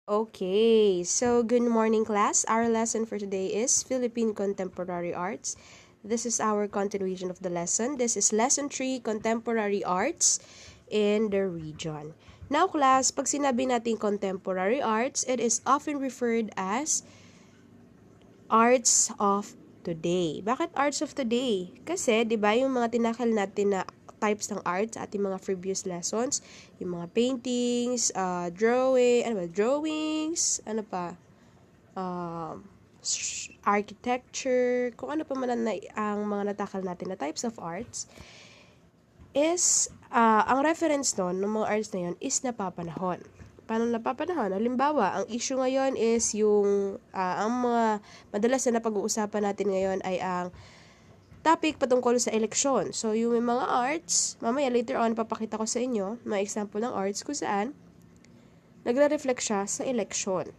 Okay, so good morning, class. Our lesson for today is Philippine Contemporary Arts. This is our continuation of the lesson. This is Lesson 3, Contemporary Arts in the Region. Now, class, pag sinabi natin contemporary arts, it is often referred as arts of today. Bakit arts of today? Kasi, di ba, yung mga tinakal natin na types ng arts sa ating mga previous lessons, yung mga paintings, drawings, ano pa, architecture, kung ano pa man ang mga natakal natin na types of arts, is, ang reference nun, ng mga arts na yun, is napapanahon. Paano napapanahon? Halimbawa, ang issue ngayon is yung, ang mga madalas na napag-uusapan natin ngayon ay ang topic patungkol sa eleksyon. So, yung may mga arts, mamaya later on, papakita ko sa inyo, mga example ng arts kung saan, nagre-reflect siya sa eleksyon.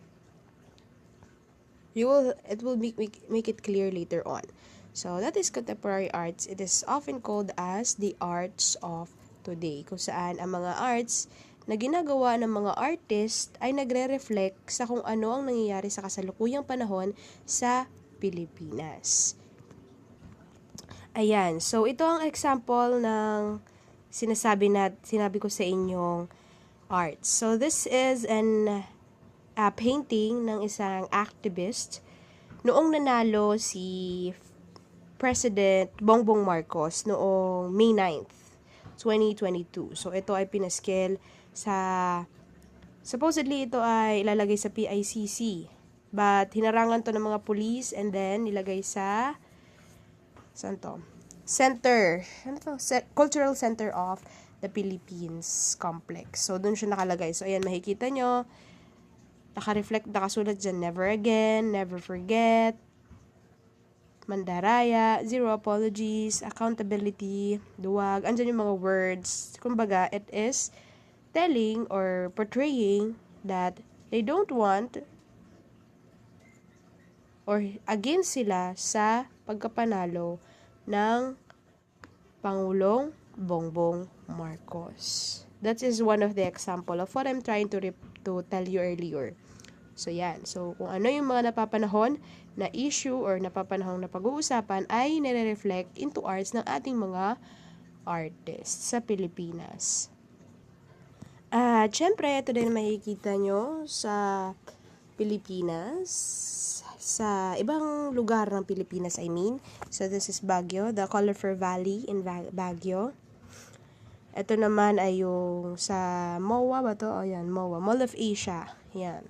It will make it clear later on. So, that is contemporary arts. It is often called as the arts of today, kung saan ang mga arts na ginagawa ng mga artist ay nagre-reflect sa kung ano ang nangyayari sa kasalukuyang panahon sa Pilipinas. Ayan, so ito ang example ng sinabi ko sa inyong arts. So, this is a painting ng isang activist noong nanalo si President Bongbong Marcos noong May 9th, 2022. So, ito ay pinascale supposedly ito ay ilalagay sa PICC. But, hinarangan to ng mga police and then nilagay sa, saan to? Cultural Center of the Philippines Complex. So, dun siya nakalagay. So, ayan, makikita nyo, nakasulat dyan, never again, never forget, Mandaraya, zero apologies, accountability, duwag, andyan yung mga words. Kumbaga, it is telling or portraying that they don't want or against sila sa pagkapanalo ng Pangulong Bongbong Marcos. That is one of the example of what I'm trying to tell you earlier. So, yan. So, kung ano yung mga napapanahon na issue or napapanahong na pag-uusapan ay nire-reflect into arts ng ating mga artists sa Pilipinas. At, syempre, ito din makikita nyo sa Pilipinas, sa ibang lugar ng Pilipinas, I mean. So, this is Baguio, the Colorful Valley in Baguio. Ito naman ay yung sa MOA ba to? O, yan, MOA, Mall of Asia. Yan.